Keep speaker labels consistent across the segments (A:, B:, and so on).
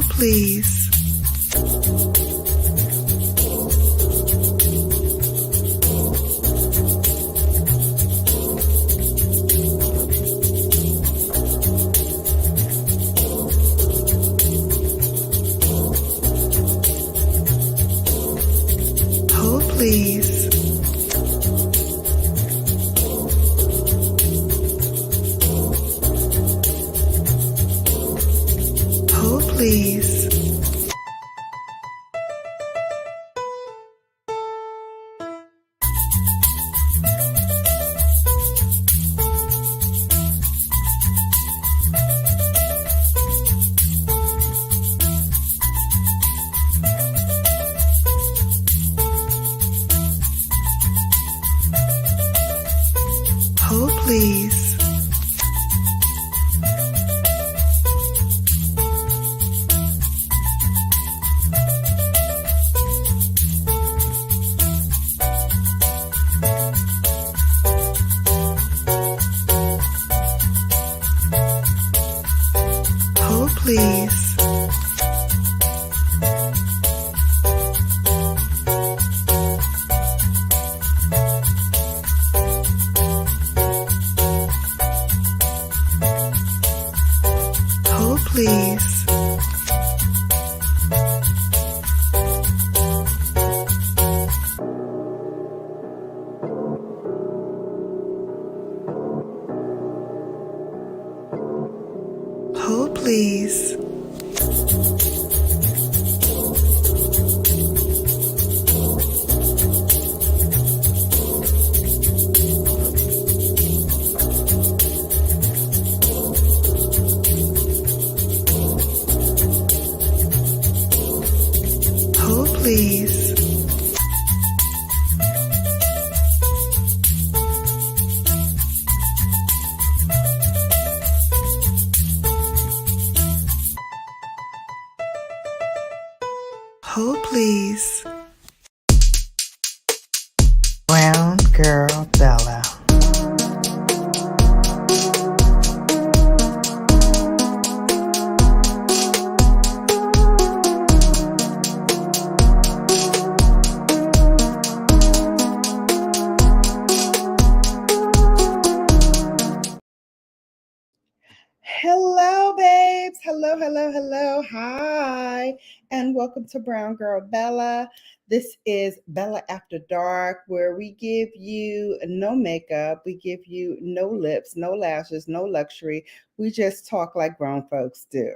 A: Hold please. Hold please. Hold please. Hold please. Hold please. Hold please. Hold please. Hold please. Hold please. Brown Girl Bella.
B: Hello, babes. Hello, hello, hello. Hi, and welcome to Brown Girl Bella. This is Bella After Dark, where we give you no makeup, we give you no lips, no lashes, no luxury. We just talk like grown folks do.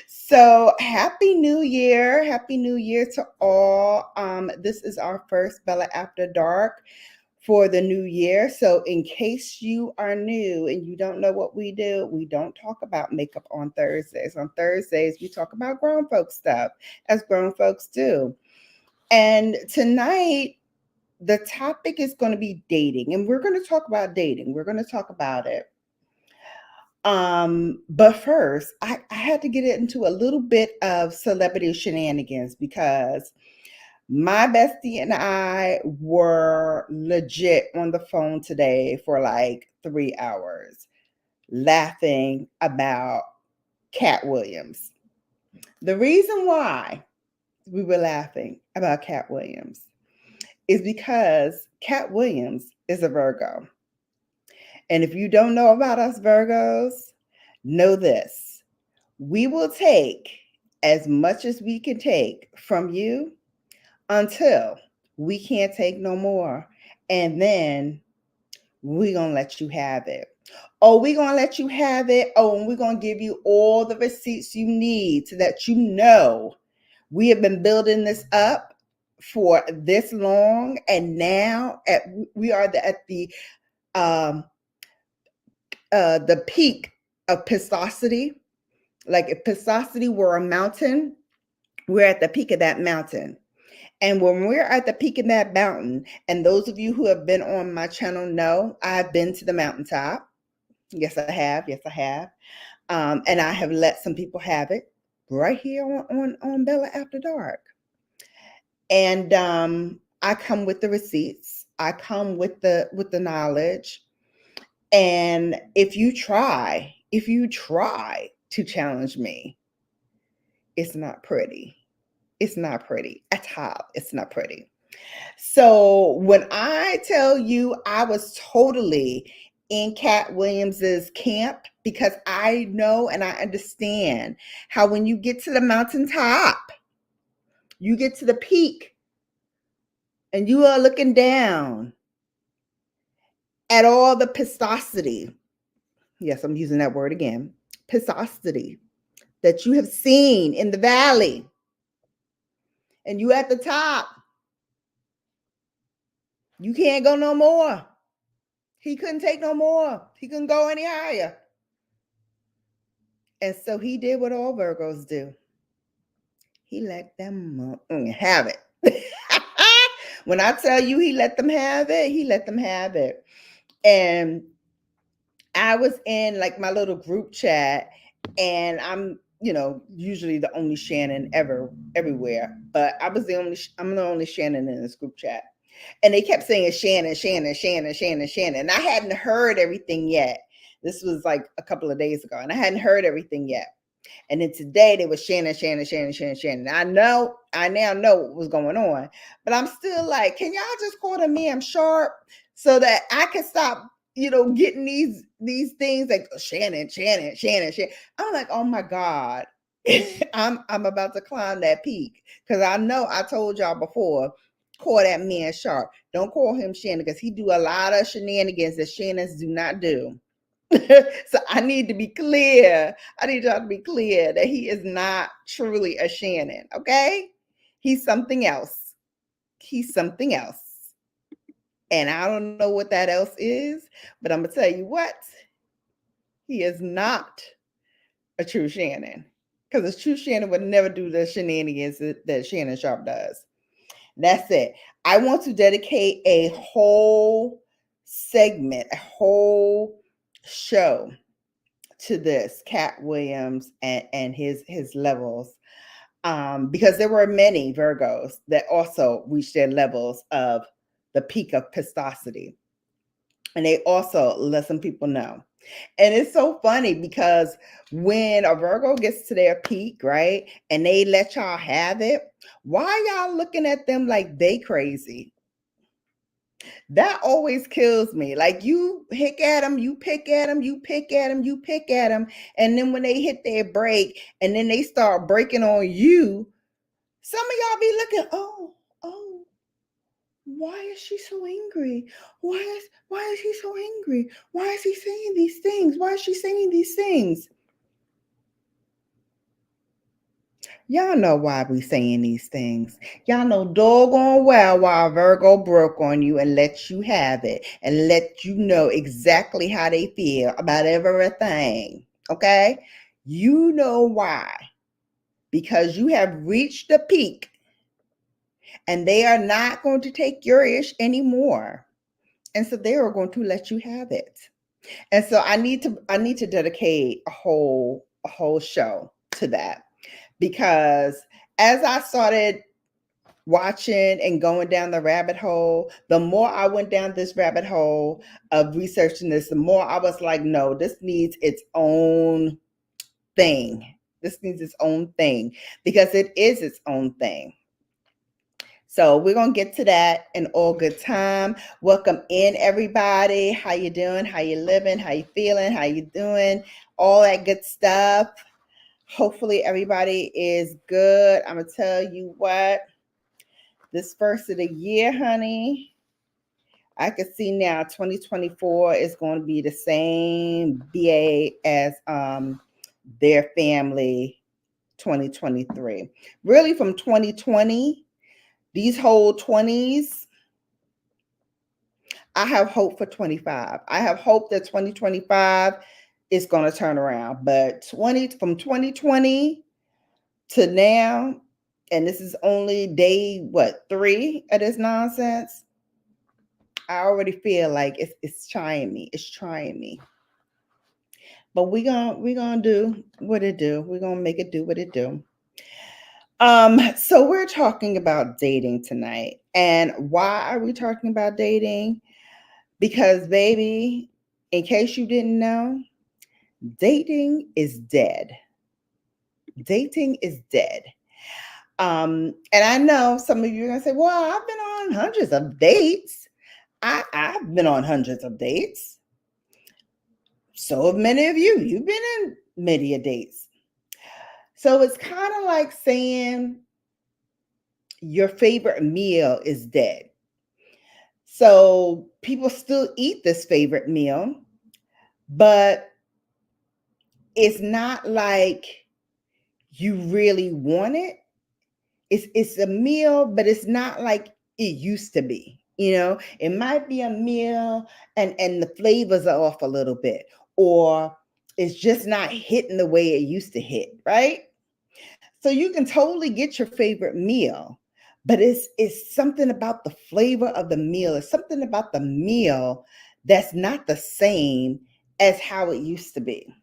B: So, happy New Year! Happy New Year to all. This is our first Bella After Dark for the new year. So in case you are new and you don't know what we do, we don't talk about makeup on Thursdays. On Thursdays, we talk about grown folks stuff, as grown folks do. And tonight, the topic is going to be dating. And we're going to talk about dating. We're going to talk about it. But first, I had to get into a little bit of celebrity shenanigans because my bestie and I were legit on the phone today for like 3 hours laughing about Cat Williams. The reason why we were laughing about Cat Williams is because Cat Williams is a Virgo. And if you don't know about us Virgos, know this. We will take as much as we can take from you until we can't take no more. And then we're going to let you have it. Oh, we're going to let you have it. Oh, and we're going to give you all the receipts you need so that you know we have been building this up for this long. And now we are at the peak of pistosity. Like if pistosity were a mountain, we're at the peak of that mountain. And when we're at the peak of that mountain, and those of you who have been on my channel know I've been to the mountaintop. Yes, I have. Yes, I have. And I have let some people have it right here on Bella After Dark. And I come with the receipts. I come with the knowledge. And if you try to challenge me, It's not pretty. It's not pretty at all. It's not pretty. So when I tell you I was totally in Cat Williams's camp, because I know and I understand how when you get to the mountaintop, you get to the peak and you are looking down at all the pistosity. Yes, I'm using that word again. Pistosity that you have seen in the valley. And you at the top. You can't go no more. He couldn't take no more. He couldn't go any higher. And so he did what all Virgos do. He let them have it. When I tell you he let them have it, he let them have it. And I was in like my little group chat, and I'm, usually the only Shannon everywhere, but I'm the only Shannon in this group chat. And they kept saying Shannon, Shannon, Shannon, Shannon, Shannon. And I hadn't heard everything yet. This was like a couple of days ago, and I hadn't heard everything yet. And then today they were Shannon, Shannon, Shannon, Shannon, Shannon. I now know what was going on, but I'm still like, can y'all just call the man Sharp so that I can stop, getting these things like Shannon, Shannon, Shannon, Shannon. I'm like, oh my God, I'm about to climb that peak, because I know I told y'all before, call that man Sharp. Don't call him Shannon, because he do a lot of shenanigans that Shannons do not do. So I need to be clear. I need y'all to be clear that he is not truly a Shannon, okay? He's something else. He's something else. And I don't know what that else is, but I'm going to tell you what. He is not a true Shannon, because a true Shannon would never do the shenanigans that Shannon Sharp does. That's it. I want to dedicate a whole segment, a whole show to this Cat Williams and his levels, because there were many Virgos that also reached their levels of the peak of pistosity, and they also let some people know. And it's so funny because when a Virgo gets to their peak, right, and they let y'all have it, why y'all looking at them like they crazy? That always kills me. Like, you pick at them, you pick at them, you pick at them, you pick at them. And then when they hit their break and then they start breaking on you, some of y'all be looking, oh, why is she so angry? Why is he so angry? Why is he saying these things? Why is she saying these things? Y'all know why we saying these things. Y'all know doggone well why Virgo broke on you and let you have it and let you know exactly how they feel about everything. Okay? You know why. Because you have reached the peak and they are not going to take your ish anymore. And so they are going to let you have it. And so I need to dedicate a whole show to that, because as I started watching and going down the rabbit hole, the more I went down this rabbit hole of researching this, the more I was like, no, this needs its own thing. This needs its own thing, because it is its own thing. So we're going to get to that in all good time. Welcome in, everybody. How you doing? How you living? How you feeling? How you doing? All that good stuff. Hopefully everybody is good. I'm going to tell you what, this first of the year, honey, I can see now 2024 is going to be the same BA as their family 2023. Really, from 2020, these whole 20s, I have hope for 25. I have hope that 2025 is going to turn around. But from 2020 to now, and this is only day 3 of this nonsense, I already feel like it's trying me. It's trying me. But we're gonna do what it do. We're gonna make it do what it do. So we're talking about dating tonight. And why are we talking about dating? Because, baby, in case you didn't know, dating is dead. Dating is dead. And I know some of you are going to say, well, I've been on hundreds of dates. I've been on hundreds of dates. So have many of you. You've been in many dates. So it's kind of like saying your favorite meal is dead. So people still eat this favorite meal, but it's not like you really want it. It's a meal, but it's not like it used to be. It might be a meal and the flavors are off a little bit, or it's just not hitting the way it used to hit, right? So you can totally get your favorite meal, but it's something about the flavor of the meal. It's something about the meal that's not the same as how it used to be.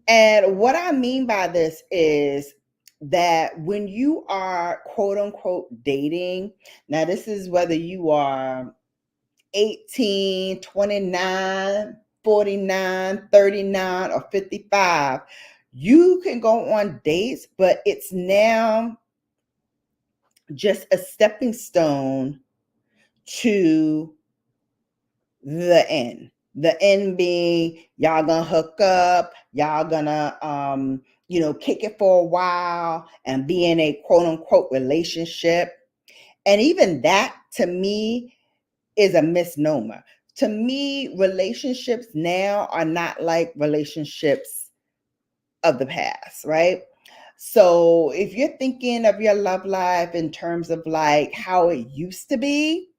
B: And what I mean by this is that when you are quote unquote dating, now this is whether you are 18, 29, 49, 39, or 55, you can go on dates, but it's now just a stepping stone to the end. The end being y'all gonna hook up, y'all gonna kick it for a while and be in a quote unquote relationship. And even that to me is a misnomer. To me, relationships now are not like relationships of the past, right? So if you're thinking of your love life in terms of like how it used to be,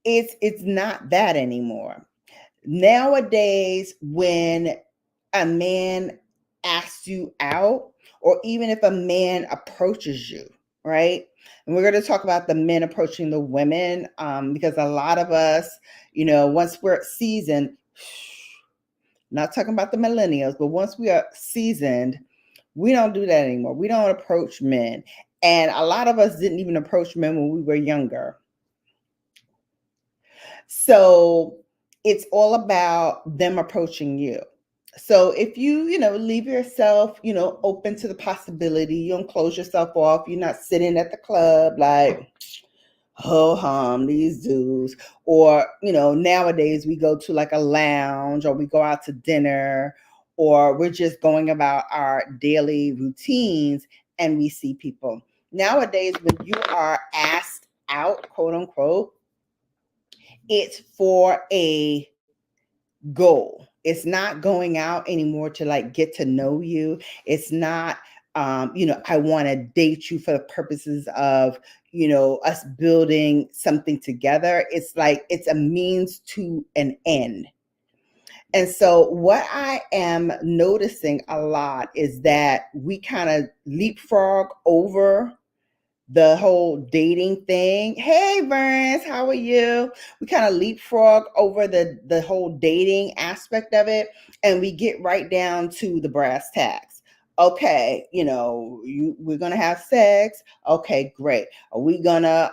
B: it's not that anymore. Nowadays, when a man asks you out, or even if a man approaches you, right? And we're going to talk about the men approaching the women, because a lot of us, once we're seasoned, not talking about the millennials, but once we are seasoned, we don't do that anymore. We don't approach men. And a lot of us didn't even approach men when we were younger. So it's all about them approaching you. So if you leave yourself, open to the possibility, you don't close yourself off, you're not sitting at the club like, ho hum, these dudes. Or, nowadays we go to like a lounge, or we go out to dinner, or we're just going about our daily routines and we see people. Nowadays, when you are asked out, quote unquote, it's for a goal. It's not going out anymore to like get to know you. It's not, I want to date you for the purposes of, us building something together. It's like it's a means to an end. And so what I am noticing a lot is that we kind of leapfrog over the whole dating thing. Hey, Burns, how are you? We kind of leapfrog over the whole dating aspect of it, and we get right down to the brass tacks. Okay, we're gonna have sex. Okay, great. Are we gonna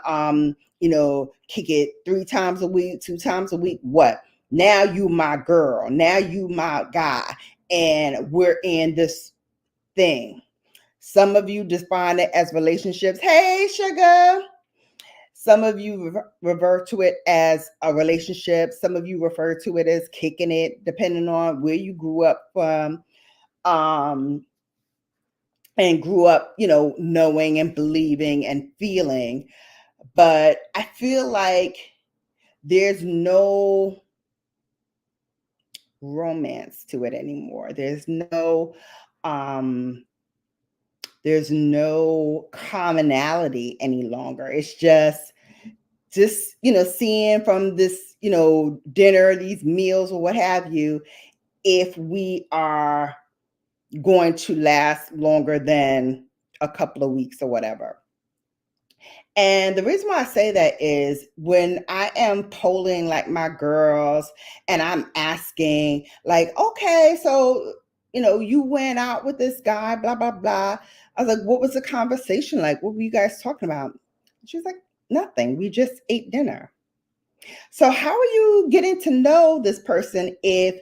B: kick it 3 times a week, 2 times a week? What? Now you my girl. Now you my guy, and we're in this thing. Some of you define it as relationships. Hey, sugar. Some of you refer to it as a relationship. Some of you refer to it as kicking it, depending on where you grew up from, and grew up, knowing and believing and feeling. But I feel like there's no romance to it anymore. There's no commonality any longer. It's just seeing from this, dinner, these meals or what have you, if we are going to last longer than a couple of weeks or whatever. And the reason why I say that is when I am polling like my girls and I'm asking like, okay, so, you went out with this guy, blah, blah, blah. I was like, what was the conversation like? What were you guys talking about? She was like, nothing. We just ate dinner. So how are you getting to know this person if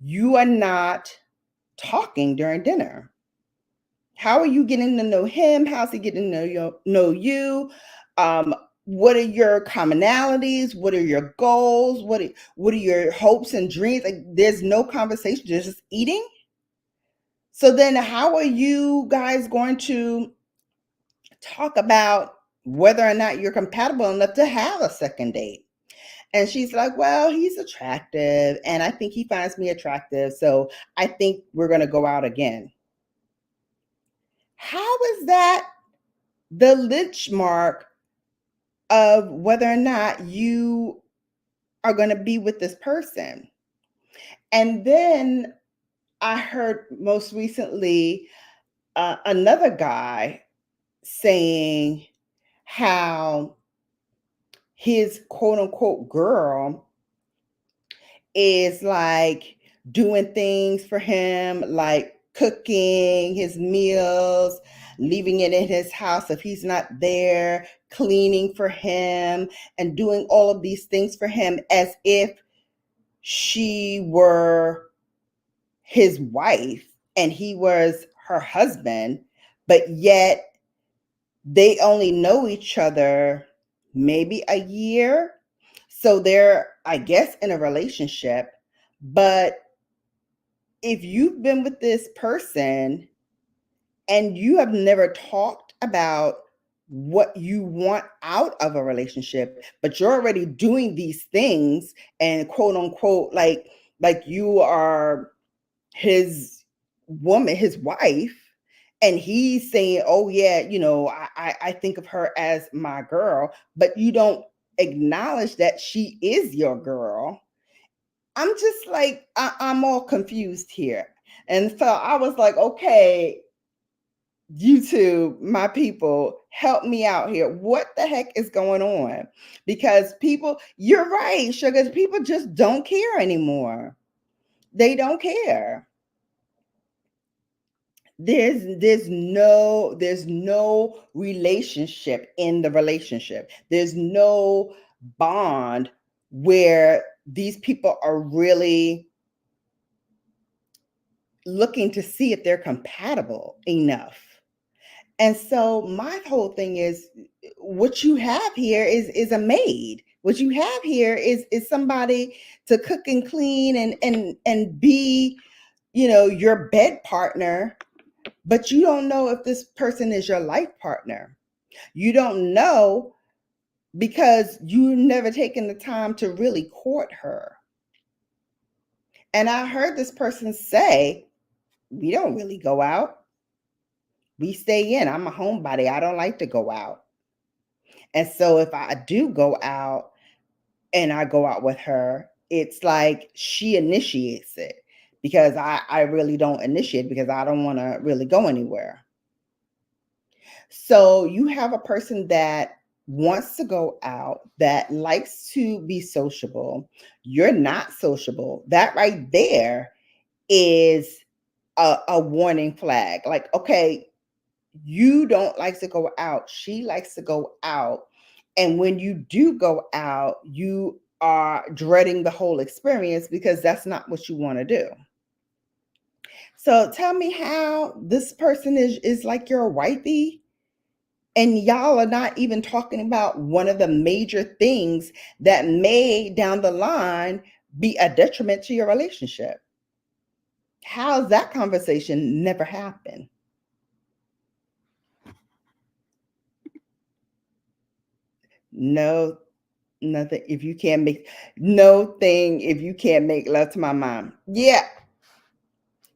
B: you are not talking during dinner? How are you getting to know him? How's he getting to know you? What are your commonalities? What are your goals? What are your hopes and dreams? Like, there's no conversation, there's just eating. So then how are you guys going to talk about whether or not you're compatible enough to have a second date? And she's like, well, he's attractive, and I think he finds me attractive, so I think we're going to go out again. How is that the lynch mark of whether or not you are going to be with this person? And then I heard most recently another guy saying how his quote unquote girl is like doing things for him, like cooking his meals, leaving it in his house if he's not there, cleaning for him, and doing all of these things for him as if she were his wife and he was her husband, but yet they only know each other maybe a year. So they're, I guess, in a relationship. But if you've been with this person and you have never talked about what you want out of a relationship, but you're already doing these things and quote unquote, like you are his woman, his wife, and he's saying, oh yeah, I think of her as my girl, but you don't acknowledge that she is your girl. I'm just like, I'm all confused here. And so I was like, okay, YouTube, my people, help me out here. What the heck is going on? Because people, you're right, Sugar, people just don't care anymore. They don't care. There's no relationship in the relationship. There's no bond where these people are really looking to see if they're compatible enough. And so my whole thing is, what you have here is a maid. What you have here is somebody to cook and clean and be, your bed partner, but you don't know if this person is your life partner. You don't know because you've never taken the time to really court her. And I heard this person say, we don't really go out. We stay in. I'm a homebody. I don't like to go out. And so if I do go out and I go out with her, it's like she initiates it because I really don't initiate because I don't want to really go anywhere. So you have a person that wants to go out, that likes to be sociable. You're not sociable. That right there is a warning flag. Like, okay, you don't like to go out. She likes to go out. And when you do go out, you are dreading the whole experience because that's not what you want to do. So tell me how this person is like your wifey, and y'all are not even talking about one of the major things that may down the line be a detriment to your relationship. How's that conversation never happen? No, nothing if you can't make no thing if you can't make love to my mom. Yeah,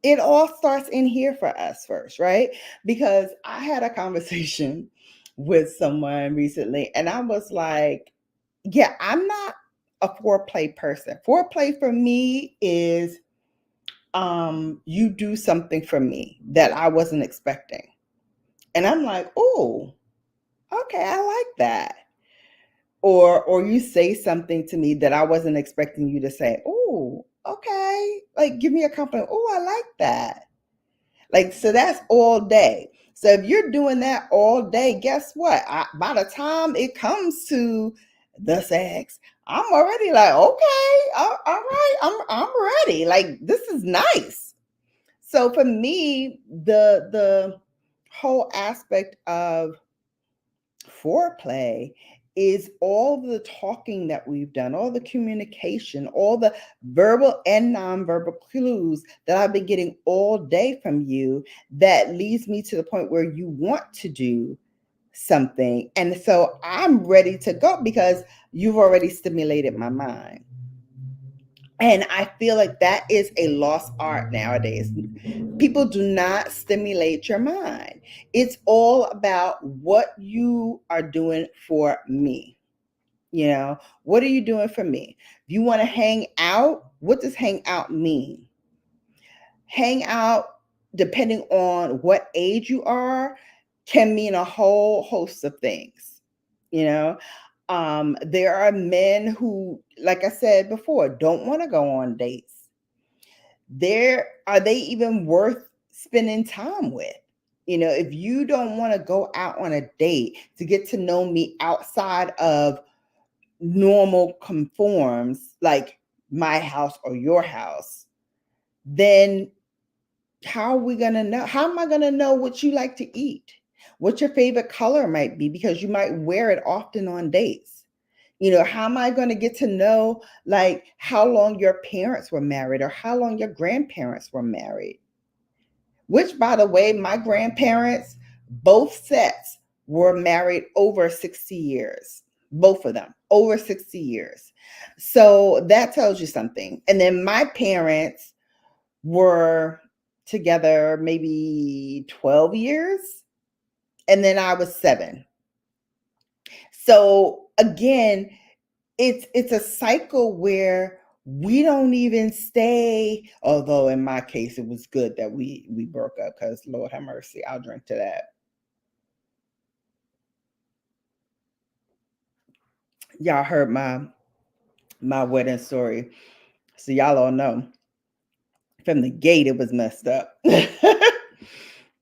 B: it all starts in here for us first, right? Because I had a conversation with someone recently and I was like, yeah, I'm not a foreplay person. Foreplay for me is you do something for me that I wasn't expecting. And I'm like, oh, okay, I like that. Or you say something to me that I wasn't expecting you to say. Oh, okay. Like give me a compliment. Oh, I like that. Like, so that's all day. So if you're doing that all day, guess what? By the time it comes to the sex, I'm already like, okay, all right, I'm ready. Like this is nice. So for me, the whole aspect of foreplay is all the talking that we've done, all the communication, all the verbal and nonverbal clues that I've been getting all day from you that leads me to the point where you want to do something. And so I'm ready to go because you've already stimulated my mind. And I feel like that is a lost art nowadays. People do not stimulate your mind. It's all about what you are doing for me. You know, what are you doing for me? If you want to hang out, what does hang out mean? Hang out, depending on what age you are, can mean a whole host of things. You know, there are men who, like I said before, don't want to go on dates. Are they even worth spending time with? You know, if you don't want to go out on a date to get to know me outside of normal conforms, like my house or your house, then how are we going to know? How am I going to know what you like to eat? What your favorite color might be, because you might wear it often on dates. You know, how am I going to get to know, like, how long your parents were married or how long your grandparents were married? Which, by the way, my grandparents, both sets, were married over 60 years. Both of them, over 60 years. So that tells you something. And then my parents were together maybe 12 years. And then I was 7. So again, it's a cycle where we don't even stay, although in my case it was good that we broke up, because Lord have mercy, I'll drink to that. Y'all heard my wedding story, so y'all all know from the gate it was messed up.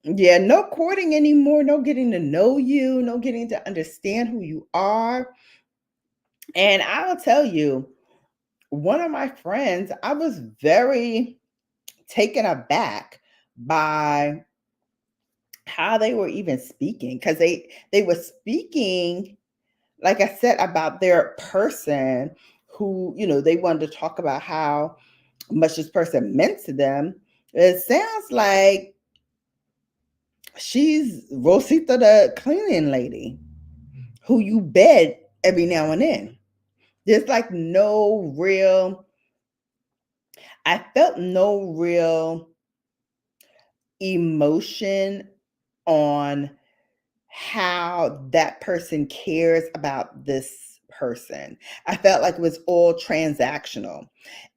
B: Yeah, no courting anymore, no getting to know you, no getting to understand who you are. And I'll tell you, one of my friends, I was very taken aback by how they were even speaking, because they were speaking, like I said, about their person, who, you know, they wanted to talk about how much this person meant to them. It sounds like she's Rosita the cleaning lady who you bed every now and then. There's like no real, I felt no real emotion on how that person cares about this person. I felt like it was all transactional.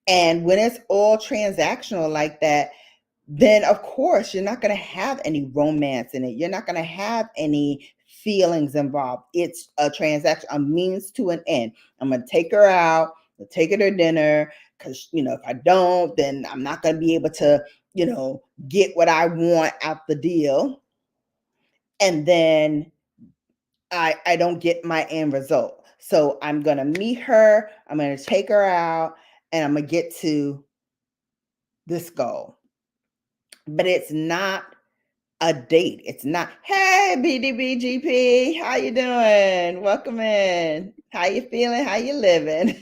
B: And when it's all transactional like that, then of course you're not going to have any romance in it. You're not going to have any feelings involved. It's a transaction, a means to an end. I'm going to take her out, I'll take her to dinner, because, you know, if I don't, then I'm not going to be able to, you know, get what I want out the deal. And then I don't get my end result. So I'm going to meet her, I'm going to take her out, and I'm going to get to this goal. But it's not a date. It's not, hey, BDBGP, how you doing? Welcome in. How you feeling? How you living?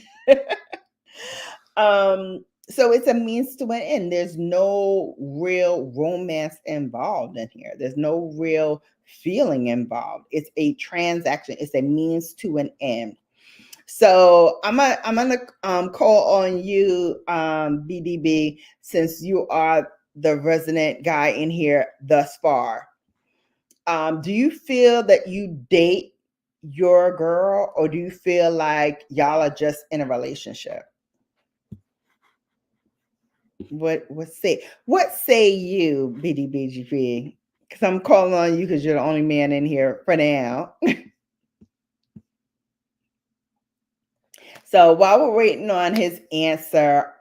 B: So it's a means to an end. There's no real romance involved in here. There's no real feeling involved. It's a transaction. It's a means to an end. So I'm gonna call on you, BDB, since you are the resident guy in here thus far. Do you feel that you date your girl, or do you feel like y'all are just in a relationship? What say you, BDBGP? Because I'm calling on you because you're the only man in here for now. So while we're waiting on his answer,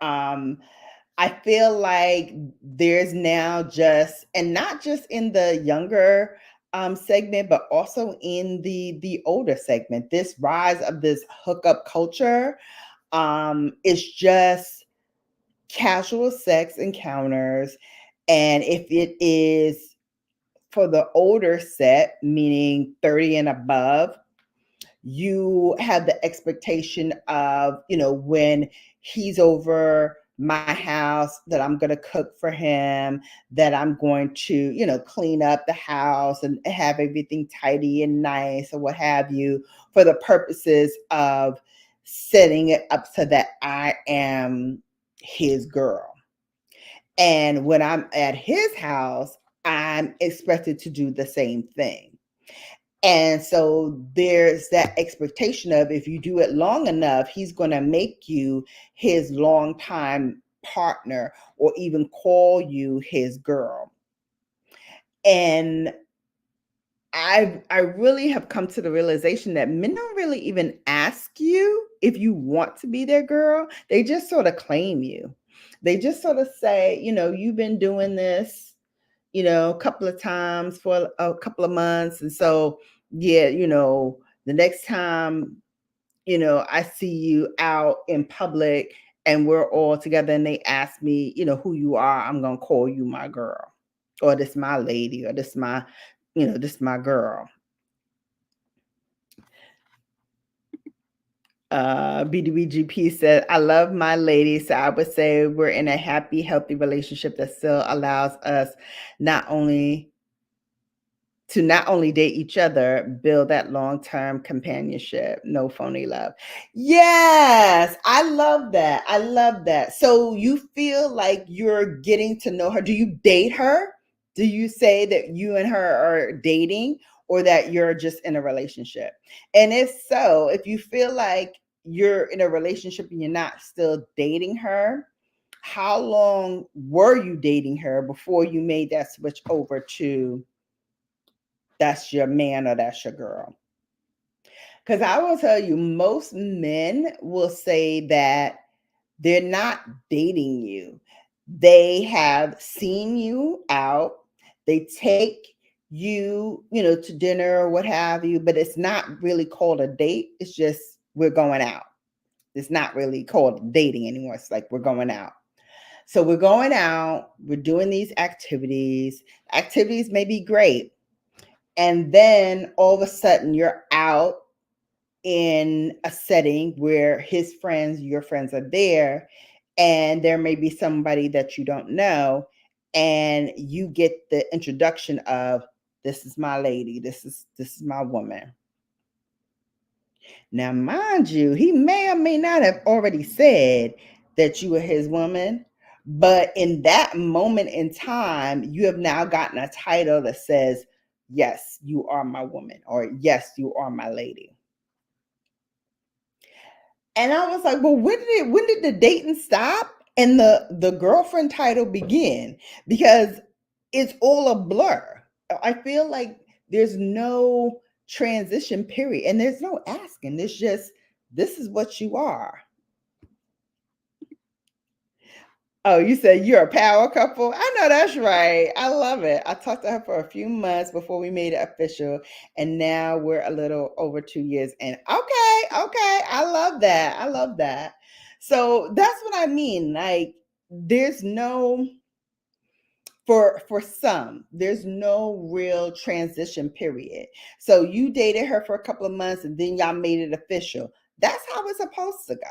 B: I feel like there's now just, and not just in the younger segment, but also in the older segment, this rise of this hookup culture is just casual sex encounters. And if it is for the older set, meaning 30 and above, you have the expectation of, when he's over my house, that I'm going to cook for him, that I'm going to, clean up the house and have everything tidy and nice or what have you, for the purposes of setting it up so that I am his girl. And when I'm at his house, I'm expected to do the same thing. And so there's that expectation of, if you do it long enough, he's going to make you his longtime partner or even call you his girl. And I really have come to the realization that men don't really even ask you if you want to be their girl. They just sort of claim you. They just sort of say, you've been doing this, a couple of times for a couple of months. And so, yeah, the next time, I see you out in public and we're all together and they ask me, who you are, I'm going to call you my girl, or this my lady, or this my, this my girl. BDBGP said, I love my lady. So I would say we're in a happy, healthy relationship that still allows us not only date each other, build that long-term companionship, no phony love. Yes, I love that. I love that. So you feel like you're getting to know her. Do you date her? Do you say that you and her are dating, or that you're just in a relationship? And if so, if you feel like you're in a relationship and you're not still dating her, how long were you dating her before you made that switch over to that's your man or that's your girl? Because I will tell you, most men will say that they're not dating you. They have seen you out. They take you, to dinner or what have you, but it's not really called a date. It's just, we're going out. It's not really called dating anymore. It's like, we're going out. So we're going out, we're doing these activities. Activities may be great. And then all of a sudden you're out in a setting where his friends, your friends are there, and there may be somebody that you don't know, and you get the introduction of, this is my lady, this is my woman. Now, mind you, he may or may not have already said that you were his woman, but in that moment in time, you have now gotten a title that says, yes, you are my woman, or yes, you are my lady. And I was like, well, when did the dating stop and the girlfriend title begin? Because it's all a blur. I feel like there's no transition period, and there's no asking. There's just, this is what you are. Oh, you said you're a power couple? I know that's right. I love it. I talked to her for a few months before we made it official, and now we're a little over 2 years in. Okay, I love that. I love that. So that's what I mean. Like, there's no, for some, there's no real transition period. So you dated her for a couple of months and then y'all made it official. That's how it's supposed to go.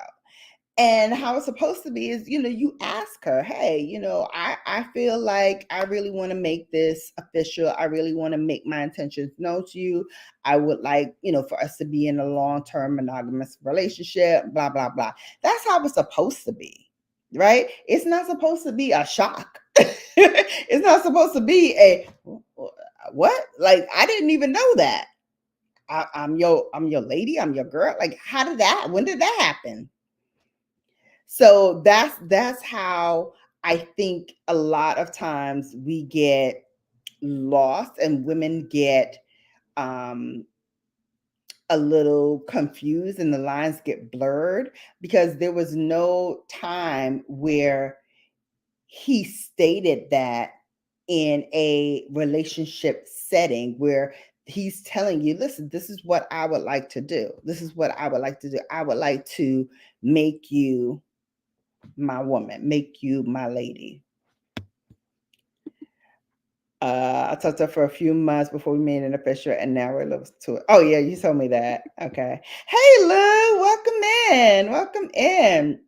B: And how it's supposed to be is, you ask her, hey, I feel like I really want to make this official. I really want to make my intentions known to you. I would like, for us to be in a long-term monogamous relationship, blah, blah, blah. That's how it's supposed to be, right? It's not supposed to be a shock. It's not supposed to be a, what? Like, I didn't even know that. I'm your lady. I'm your girl. Like, when did that happen? So that's how I think a lot of times we get lost, and women get um, a little confused and the lines get blurred, because there was no time where he stated that in a relationship setting where he's telling you, listen, this is what I would like to do. This is what I would like to do. I would like to make you my woman, make you my lady. I talked to her for a few months before we made it official, and now we're close to it. Oh yeah, you told me that. Okay. Hey Lou, welcome in. Welcome in.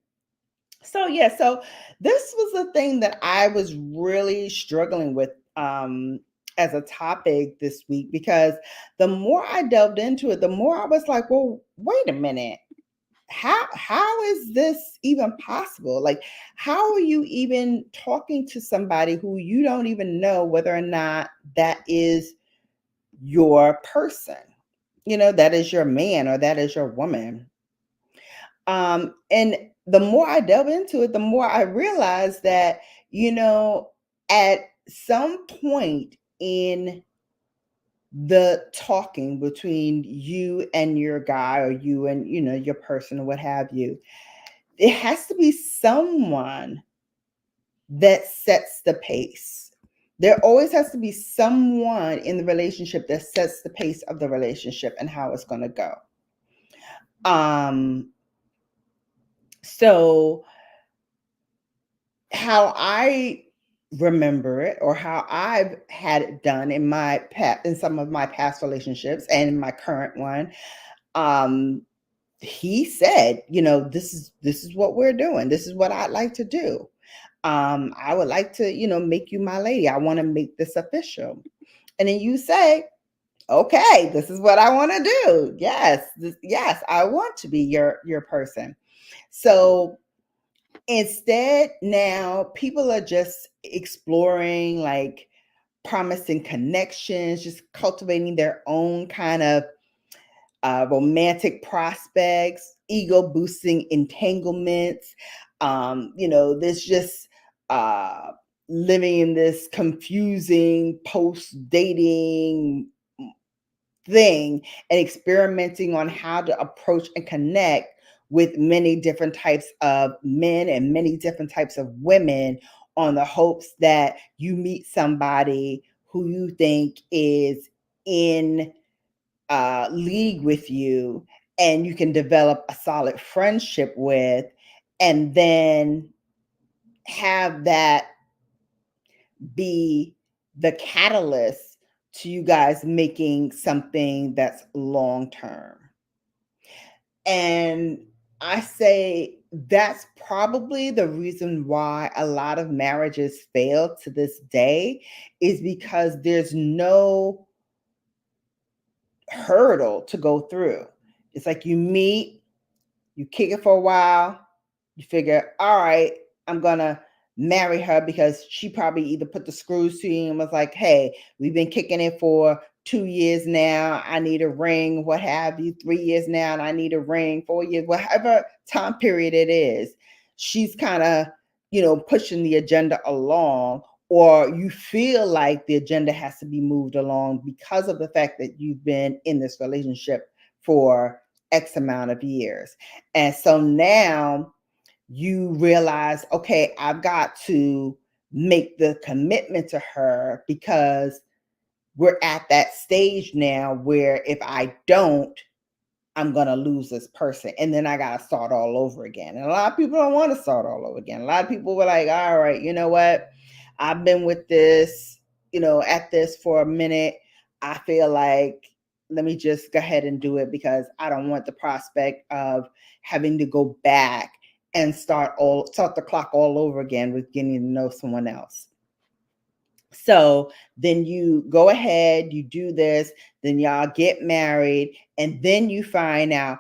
B: So yeah, so this was a thing that I was really struggling with as a topic this week, because the more I delved into it, the more I was like, well, wait a minute. How is this even possible? Like, how are you even talking to somebody who you don't even know whether or not that is your person? That is your man or that is your woman. And the more I delve into it, the more I realize that, at some point in the talking between you and your guy, or you and, your person, or what have you, it has to be someone that sets the pace. There always has to be someone in the relationship that sets the pace of the relationship and how it's going to go. So how I remember it, or how I've had it done in some of my past relationships and in my current one, he said, this is what we're doing. This is what I'd like to do. I would like to, make you my lady. I want to make this official. And then you say, okay, this is what I want to do. Yes, yes, I want to be your person. So instead, now people are just exploring, like, promising connections, just cultivating their own kind of romantic prospects, ego boosting entanglements. There's just living in this confusing post dating thing, and experimenting on how to approach and connect with many different types of men and many different types of women, on the hopes that you meet somebody who you think is in league with you, and you can develop a solid friendship with, and then have that be the catalyst to you guys making something that's long term. And I say that's probably the reason why a lot of marriages fail to this day, is because there's no hurdle to go through. It's like you meet, you kick it for a while, you figure, all right, I'm gonna marry her, because she probably either put the screws to you and was like, hey, we've been kicking it for 2 years now, I need a ring, what have you, 3 years now, and I need a ring, 4 years, whatever time period it is. She's kind of, pushing the agenda along, or you feel like the agenda has to be moved along because of the fact that you've been in this relationship for X amount of years. And so now you realize, okay, I've got to make the commitment to her, because we're at that stage now where if I don't, I'm going to lose this person. And then I got to start all over again. And a lot of people don't want to start all over again. A lot of people were like, all right, you know what? I've been with this, at this for a minute. I feel like, let me just go ahead and do it, because I don't want the prospect of having to go back and start the clock all over again with getting to know someone else. So then you go ahead, you do this, then y'all get married, and then you find out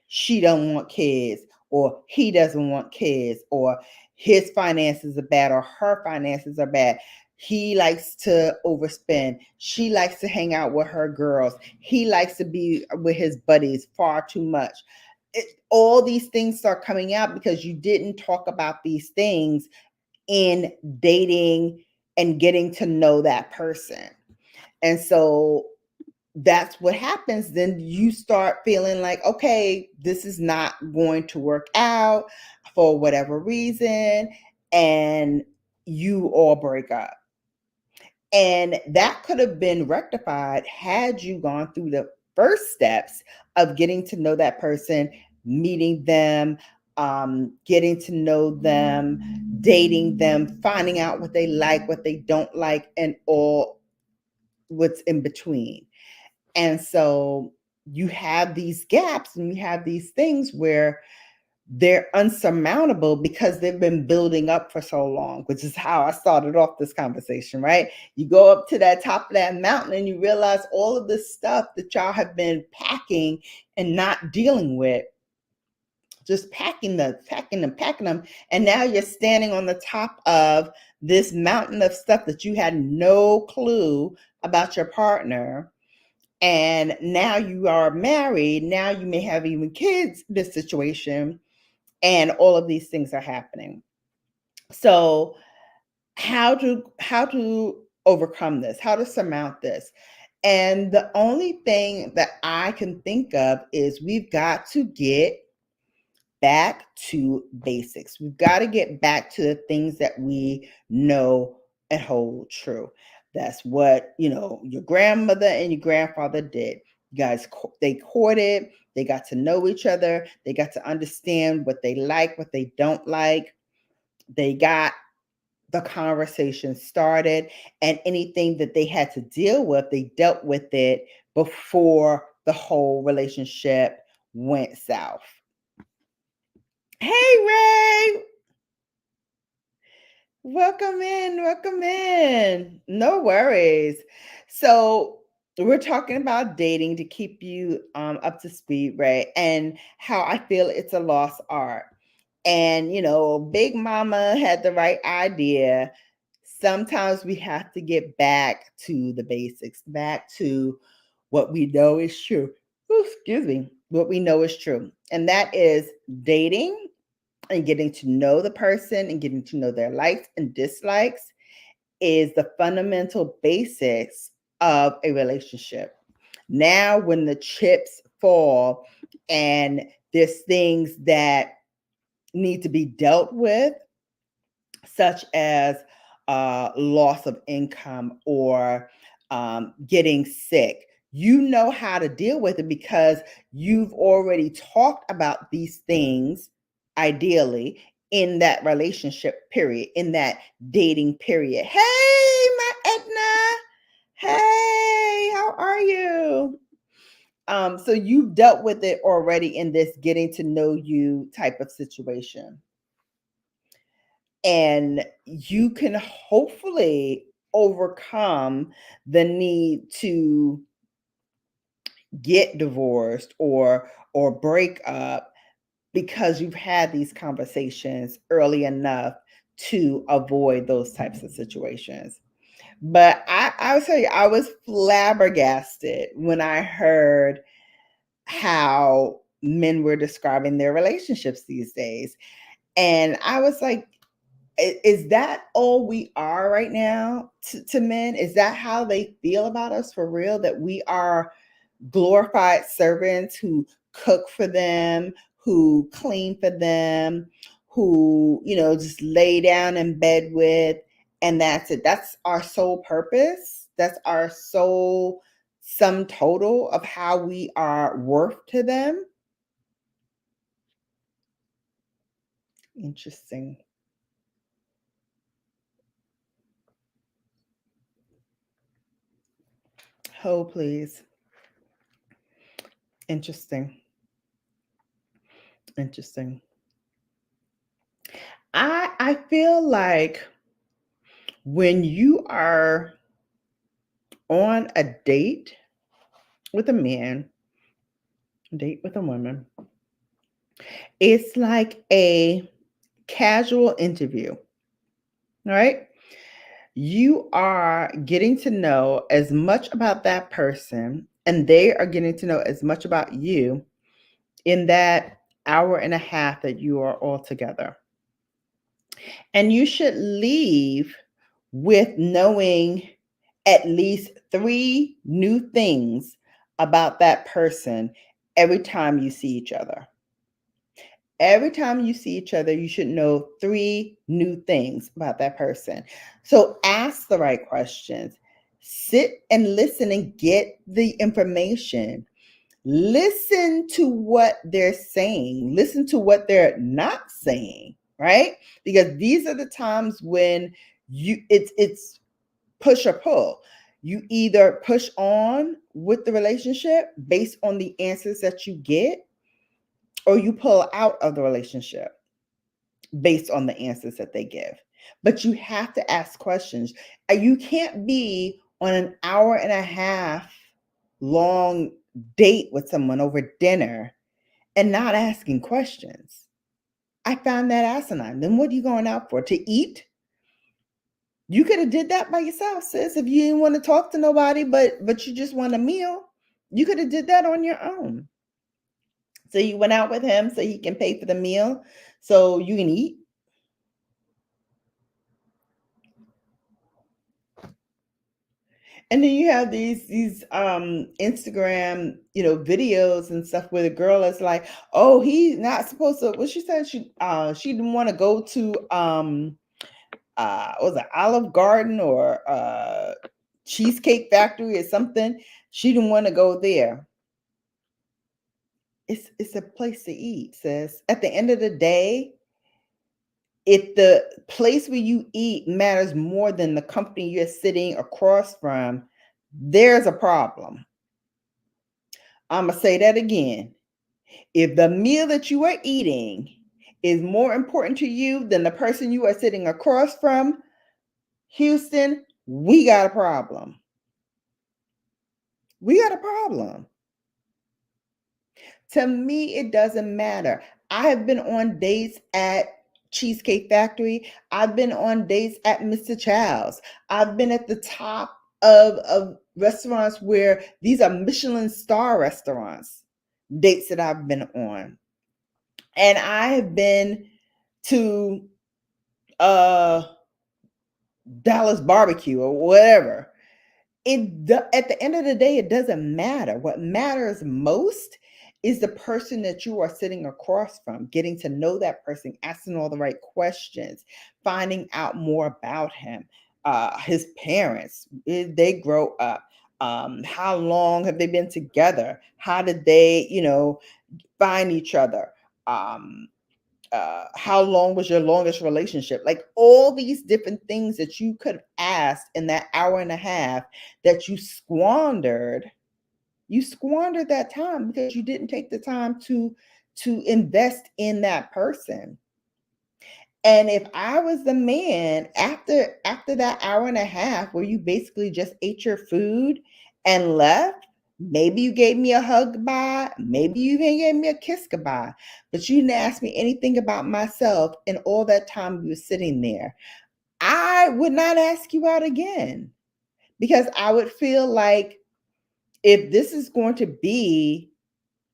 B: she don't want kids, or he doesn't want kids, or his finances are bad, or her finances are bad. He likes to overspend. She likes to hang out with her girls. He likes to be with his buddies far too much. All these things start coming out because you didn't talk about these things in dating and getting to know that person. And so that's what happens. Then you start feeling like, okay, this is not going to work out for whatever reason, and you all break up. And that could have been rectified had you gone through the first steps of getting to know that person, meeting them, getting to know them, dating them, finding out what they like, what they don't like, and all what's in between. And so you have these gaps and you have these things where they're unsurmountable because they've been building up for so long, which is how I started off this conversation, right? You go up to that top of that mountain and you realize all of this stuff that y'all have been packing and not dealing with, just packing them. And now you're standing on the top of this mountain of stuff that you had no clue about your partner. And now you are married. Now you may have even kids in this situation. And all of these things are happening. So how to overcome this, how to surmount this? And the only thing that I can think of is we've got to get back to basics. We've got to get back to the things that we know and hold true. That's what, your grandmother and your grandfather did. You guys, they courted, they got to know each other, they got to understand what they like, what they don't like. They got the conversation started, and anything that they had to deal with, they dealt with it before the whole relationship went south. Hey, Ray. Welcome in. No worries. So we're talking about dating to keep you up to speed, right? And how I feel it's a lost art. And, Big Mama had the right idea. Sometimes we have to get back to the basics, back to what we know is true. Ooh, excuse me. What we know is true. And that is dating and getting to know the person and getting to know their likes and dislikes is the fundamental basics of a relationship. Now, when the chips fall and there's things that need to be dealt with, such as loss of income or getting sick, you know how to deal with it because you've already talked about these things, ideally, in that relationship period, in that dating period. Hey, my Edna. Hey, how are you? So you've dealt with it already in this getting to know you type of situation. And you can hopefully overcome the need to get divorced or break up because you've had these conversations early enough to avoid those types of situations. But I will tell you, I was flabbergasted when I heard how men were describing their relationships these days. And I was like, is that all we are right now to men? Is that how they feel about us for real? That we are glorified servants who cook for them, who clean for them, who, just lay down in bed with, and that's it. That's our sole purpose. That's our sole sum total of how we are worth to them. Interesting. Hold, please. Interesting. I feel like when you are on a date with a man, date with a woman, it's like a casual interview, right? You are getting to know as much about that person, and they are getting to know as much about you in that hour and a half that you are all together. And you should leave with knowing at least 3 new things about that person every time you see each other. Every time you see each other, you should know 3 new things about that person. So ask the right questions. Sit and listen and get the information. Listen to what they're saying. Listen to what they're not saying, right? Because these are the times when it's push or pull. You either push on with the relationship based on the answers that you get, or you pull out of the relationship based on the answers that they give. But you have to ask questions. You can't be on an hour and a half long date with someone over dinner and not asking questions. I found that asinine. Then what are you going out for? To eat? You could have did that by yourself, sis. If you didn't want to talk to nobody, but you just want a meal, you could have did that on your own. So you went out with him so he can pay for the meal so you can eat. And then you have these Instagram, videos and stuff where the girl is like, oh, he's not supposed to, what she said, she didn't want to go to was it Olive Garden or Cheesecake Factory or something. She didn't want to go there. It's a place to eat, sis. At the end of the day, if the place where you eat matters more than the company you're sitting across from, there's a problem. I'm going to say that again. If the meal that you are eating is more important to you than the person you are sitting across from, Houston, we got a problem. We got a problem. To me, it doesn't matter. I have been on dates at Cheesecake Factory. I've been on dates at Mr. Chow's. I've been at the top of restaurants where these are Michelin star restaurants, dates that I've been on. And I have been to Dallas barbecue or whatever. At the end of the day, it doesn't matter. What matters most is the person that you are sitting across from, getting to know that person, asking all the right questions, finding out more about him, his parents, did they grow up? How long have they been together? How did they, find each other? How long was your longest relationship? Like all these different things that you could have asked in that hour and a half that you squandered. You squandered that time because you didn't take the time to invest in that person. And if I was the man, after that hour and a half where you basically just ate your food and left, maybe you gave me a hug goodbye, maybe you even gave me a kiss goodbye, but you didn't ask me anything about myself in all that time you were sitting there, I would not ask you out again, because I would feel like if this is going to be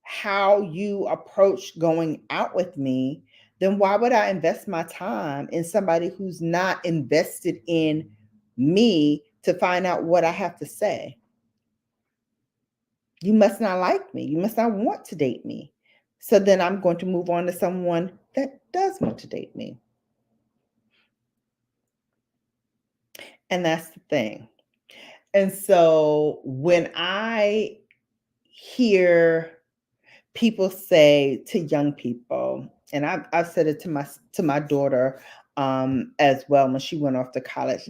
B: how you approach going out with me, then why would I invest my time in somebody who's not invested in me to find out what I have to say? You must not like me. You must not want to date me. So then I'm going to move on to someone that does want to date me. And that's the thing. And so when I hear people say to young people, and I've said it to my daughter as well when she went off to college,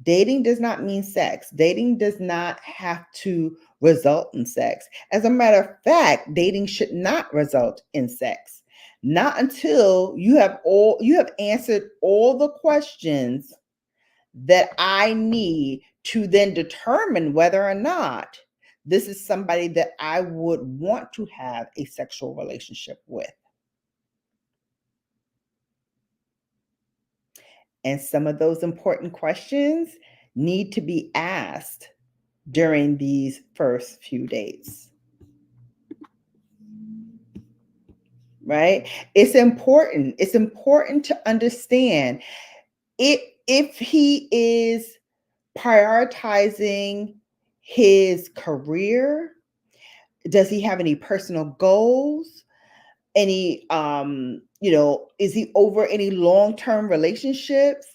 B: dating does not mean sex. Dating does not have to result in sex. As a matter of fact, dating should not result in sex. Not until you have answered all the questions that I need to then determine whether or not this is somebody that I would want to have a sexual relationship with. And some of those important questions need to be asked during these first few dates. Right? It's important. It's important to understand if he is prioritizing his career, does he have any personal goals? Any is he over any long-term relationships?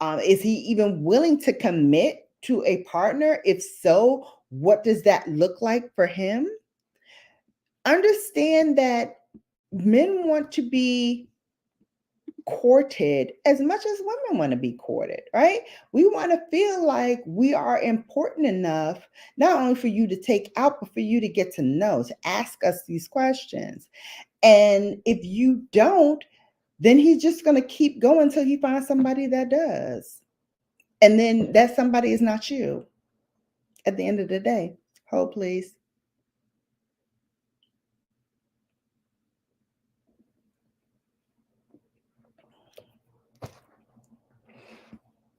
B: Is he even willing to commit to a partner? If so, what does that look like for him? Understand that men want to be courted as much as women want to be courted, right? We want to feel like we are important enough, not only for you to take out, but for you to get to know, to ask us these questions. And if you don't, then he's just going to keep going until he finds somebody that does. And then that somebody is not you at the end of the day. Hold, please.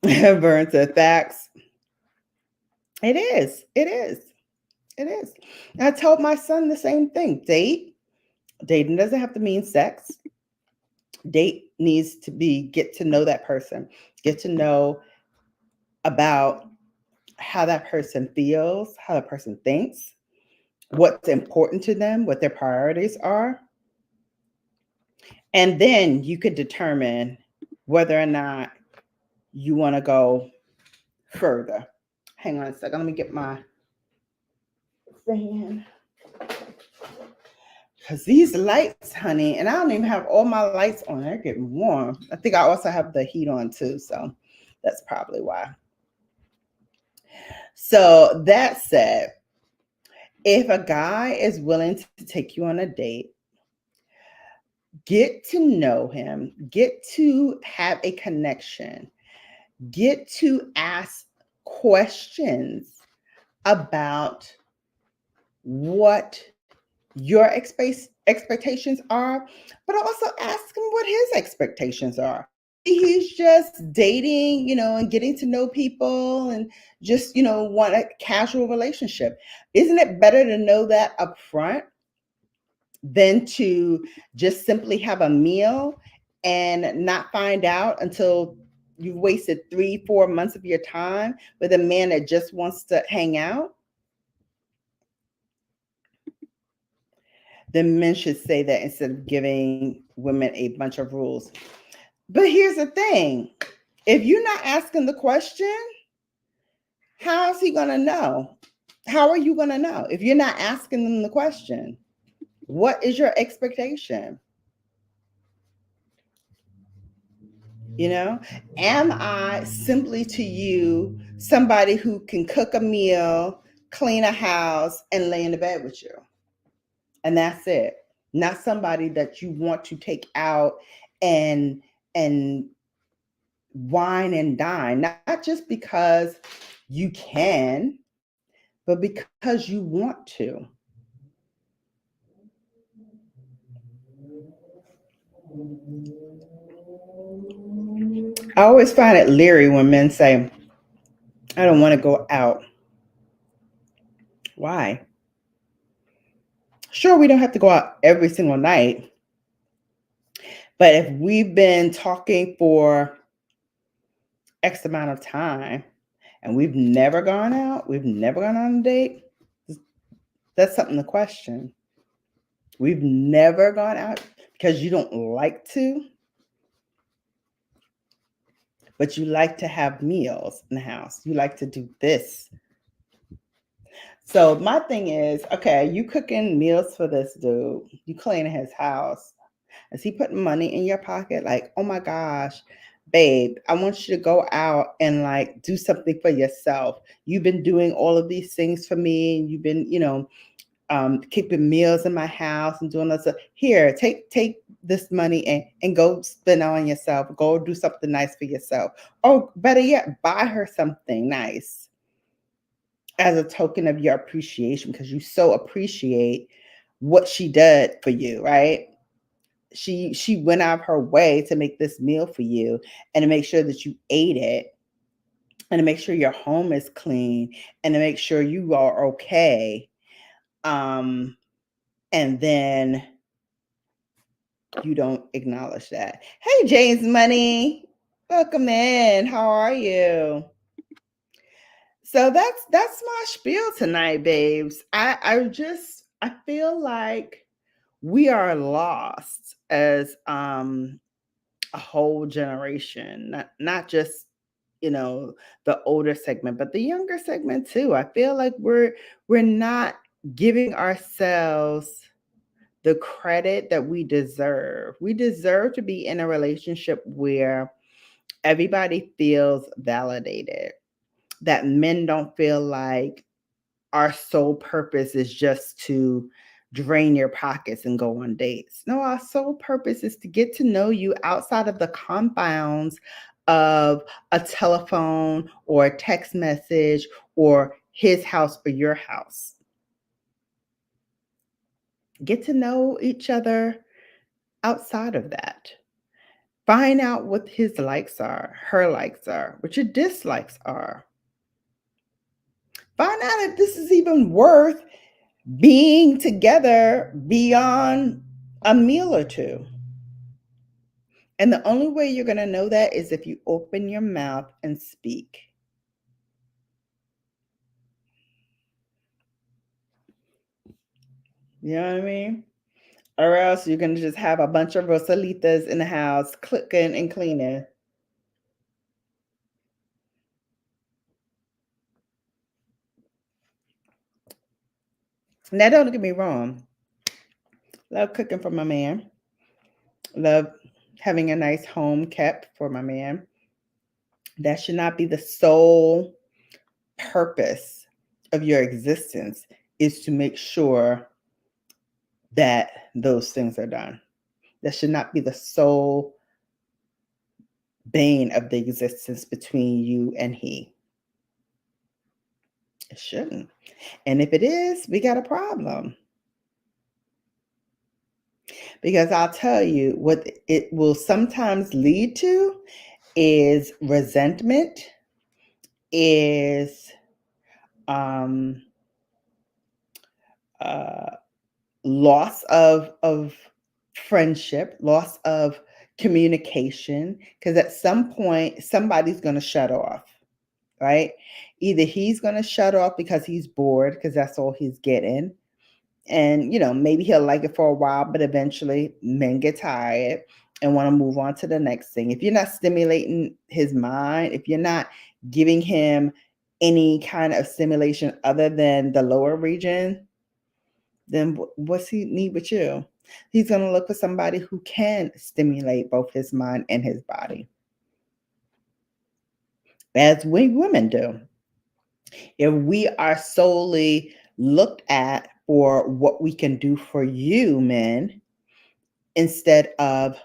B: Vern said, facts. It is. It is. It is. I told my son the same thing. Dating doesn't have to mean sex. Date needs to be get to know that person, get to know about how that person feels, how that person thinks, what's important to them, what their priorities are. And then you could determine whether or not you want to go further. Hang on a second. Let me get my fan. Because these lights, honey, and I don't even have all my lights on. They're getting warm. I think I also have the heat on too. So that's probably why. So that said, if a guy is willing to take you on a date, get to know him, get to have a connection, get to ask questions about what your expectations are, but also ask him what his expectations are. He's just dating, and getting to know people and just, want a casual relationship. Isn't it better to know that up front than to just simply have a meal and not find out until you've wasted 3-4 months of your time with a man that just wants to hang out? Then men should say that instead of giving women a bunch of rules. But here's the thing. If you're not asking the question, how is he going to know? How are you going to know if you're not asking them the question? What is your expectation? Am I simply to you somebody who can cook a meal, clean a house, and lay in the bed with you? And that's it. Not somebody that you want to take out and wine and dine, not just because you can, but because you want to. I always find it leery when men say, I don't want to go out. Why? Sure, we don't have to go out every single night. But if we've been talking for X amount of time and we've never gone out, we've never gone on a date, that's something to question. We've never gone out because you don't like to, but you like to have meals in the house. You like to do this. So my thing is, okay, you cooking meals for this dude, you cleaning his house. Is he putting money in your pocket? Like, oh my gosh, babe, I want you to go out and like do something for yourself. You've been doing all of these things for me. And you've been, keeping meals in my house and doing this. Here, take this money and go spend it on yourself. Go do something nice for yourself. Or better yet, buy her something nice as a token of your appreciation, because you so appreciate what she did for you, right? She went out of her way to make this meal for you and to make sure that you ate it and to make sure your home is clean and to make sure you are okay. And then you don't acknowledge that. Hey, James Money, welcome in. How are you? So that's my spiel tonight, babes. I feel like we are lost as a whole generation, not just the older segment, but the younger segment too. I feel like we're not giving ourselves the credit that we deserve. We deserve to be in a relationship where everybody feels validated, that men don't feel like our sole purpose is just to drain your pockets and go on dates. No, our sole purpose is to get to know you outside of the confines of a telephone or a text message or his house or your house. Get to know each other outside of that. Find out what his likes are, her likes are, what your dislikes are. Find out if this is even worth being together beyond a meal or two. And the only way you're going to know that is if you open your mouth and speak. You know what I mean? Or else you're going to just have a bunch of Rosalitas in the house cooking and cleaning. Now, don't get me wrong. Love cooking for my man. Love having a nice home kept for my man. That should not be the sole purpose of your existence, is to make sure that those things are done. That should not be the sole bane of the existence between you and he. It shouldn't. And if it is, we got a problem. Because I'll tell you what it will sometimes lead to is resentment, is um, uh, loss of friendship, loss of communication, because at some point somebody's going to shut off, right? Either he's going to shut off because he's bored, because that's all he's getting, and maybe he'll like it for a while, but eventually men get tired and want to move on to the next thing. If you're not stimulating his mind, if you're not giving him any kind of stimulation other than the lower region, then what's he need with you? He's going to look for somebody who can stimulate both his mind and his body, as we women do. If we are solely looked at for what we can do for you, men, instead of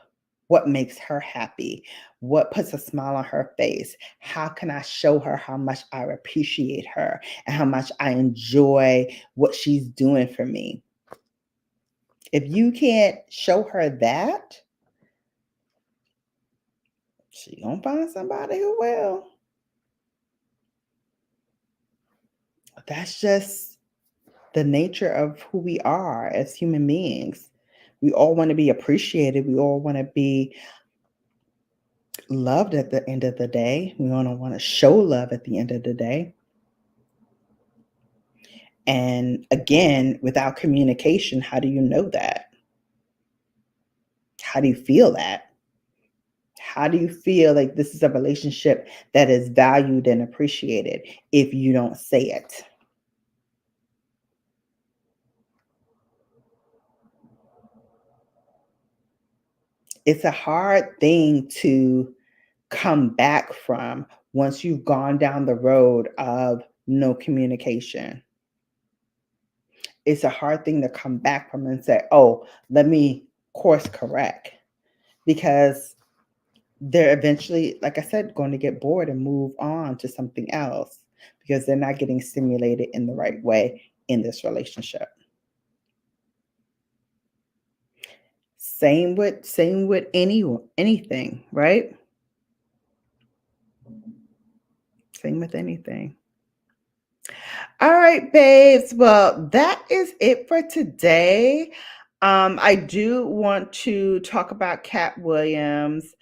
B: what makes her happy, what puts a smile on her face, how can I show her how much I appreciate her and how much I enjoy what she's doing for me. If you can't show her that, she gonna find somebody who will. That's just the nature of who we are as human beings. We all want to be appreciated. We all want to be loved at the end of the day. We all want to show love at the end of the day. And again, without communication, how do you know that? How do you feel that? How do you feel like this is a relationship that is valued and appreciated if you don't say it? It's a hard thing to come back from once you've gone down the road of no communication. It's a hard thing to come back from and say, oh, let me course correct, because they're eventually, like I said, going to get bored and move on to something else because they're not getting stimulated in the right way in this relationship. Same with anything, right? Same with anything. All right, babes. Well, that is it for today. I do want to talk about Cat Williams.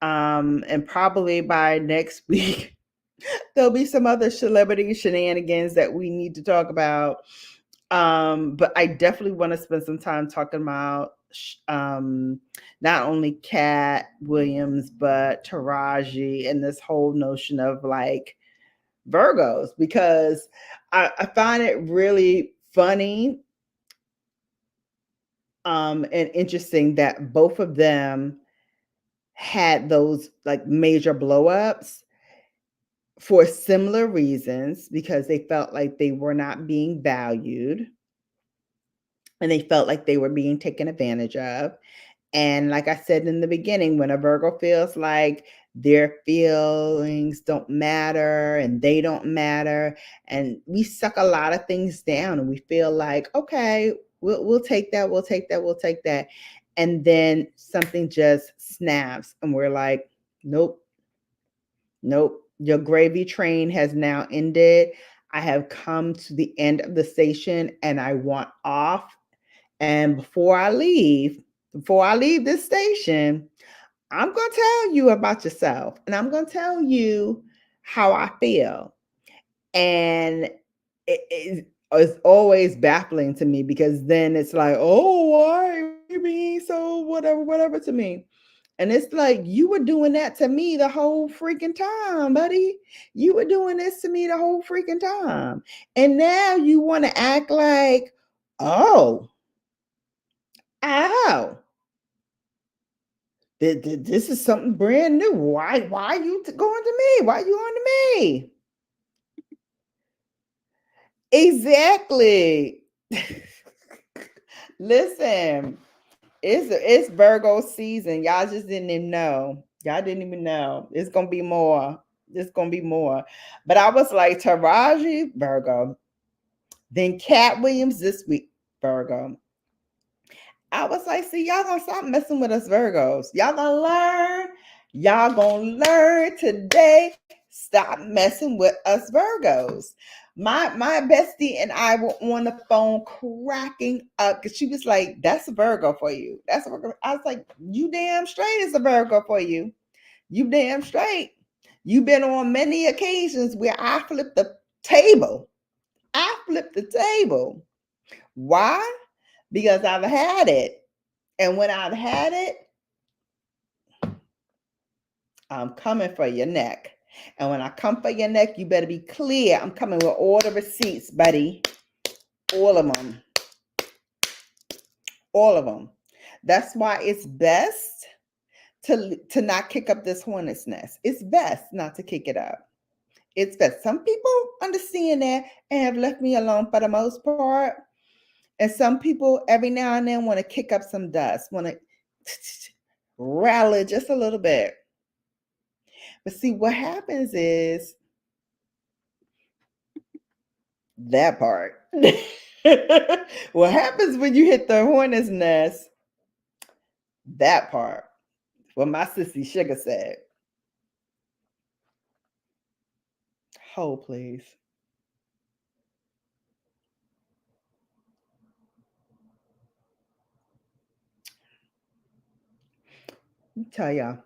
B: And probably by next week, there'll be some other celebrity shenanigans that we need to talk about. But I definitely want to spend some time talking about not only Cat Williams, but Taraji and this whole notion of like Virgos, because I find it really funny And interesting that both of them had those like major blow ups for similar reasons because they felt like they were not being valued and they felt like they were being taken advantage of. And like I said in the beginning, when a Virgo feels like their feelings don't matter and they don't matter, and we suck a lot of things down and we feel like, okay, we'll take that, we'll take that, we'll take that. And then something just snaps and we're like, nope, nope, your gravy train has now ended. I have come to the end of the station and I want off. And before I leave this station, I'm going to tell you about yourself and I'm going to tell you how I feel. And it's always baffling to me because then it's like, oh, why are you being so whatever to me? And it's like, you were doing that to me the whole freaking time, buddy. You were doing this to me the whole freaking time. And now you want to act like, oh, ow. This is something brand new. Why are you going to me? Why are you on to me? Exactly. Listen, it's Virgo season. Y'all just didn't even know. Y'all didn't even know. It's gonna be more. It's gonna be more. But I was like, Taraji, Virgo. Then Cat Williams this week, Virgo. I was like, see, y'all gonna stop messing with us Virgos. Y'all gonna learn. Y'all gonna learn today. Stop messing with us Virgos. My bestie and I were on the phone cracking up because she was like, that's a Virgo for you. That's a Virgo. I was like, you damn straight is a Virgo for you. You damn straight. You've been on many occasions where I flipped the table. I flipped the table. Why? Because I've had it. And when I've had it, I'm coming for your neck. And when I come for your neck, you better be clear. I'm coming with all the receipts, buddy. All of them. All of them. That's why it's best to not kick up this hornet's nest. It's best not to kick it up. It's best. Some people understand that and have left me alone for the most part. And some people every now and then want to kick up some dust, want to rattle it just a little bit. But see, what happens is that part. What happens when you hit the hornet's nest? That part. What my sissy Sugar said. Hold, please. Let me tell y'all.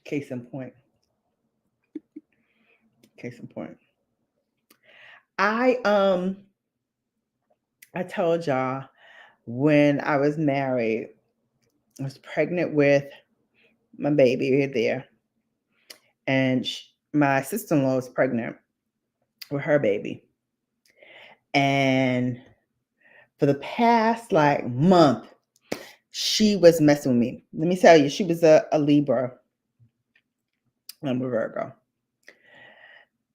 B: Case in point. Case in point. I told y'all when I was married, I was pregnant with my baby right there, and my sister-in-law was pregnant with her baby, and for the past like month, she was messing with me. Let me tell you, she was a Libra. I'm a Virgo.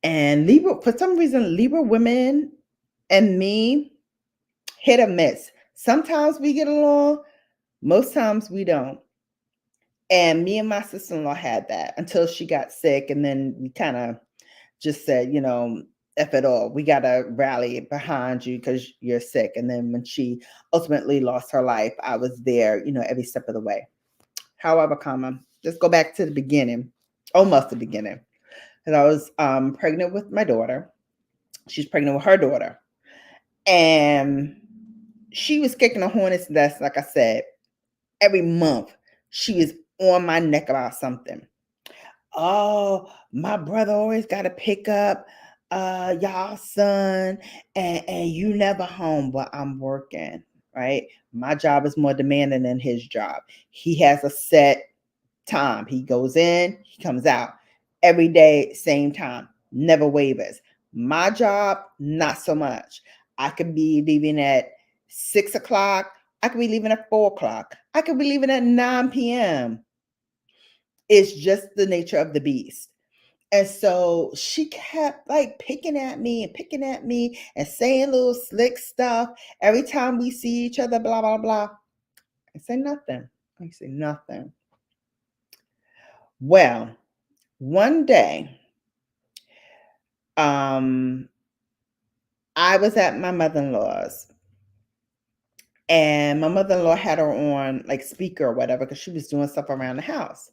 B: And Libra, for some reason, Libra women and me hit or miss. Sometimes we get along, most times we don't. And me and my sister-in-law had that until she got sick. And then we kind of just said, F it all. We got to rally behind you because you're sick. And then when she ultimately lost her life, I was there, every step of the way. However, let's go back to the beginning, almost the beginning. And I was pregnant with my daughter. She's pregnant with her daughter. And she was kicking the hornet's nest, like I said, every month. She was on my neck about something. Oh, my brother always got to pick up y'all son and you never home, but I'm working, right? My job is more demanding than his job. He has a set time. He goes in, he comes out every day, same time, never wavers. My job, not so much. I could be leaving at 6 o'clock I could be leaving at 4 o'clock. I could be leaving at 9 p.m. It's just the nature of the beast. And so she kept like picking at me and saying little slick stuff every time we see each other, blah, blah, blah. I say nothing. I say nothing. Well, one day, I was at my mother-in-law's, and my mother-in-law had her on like speaker or whatever because she was doing stuff around the house.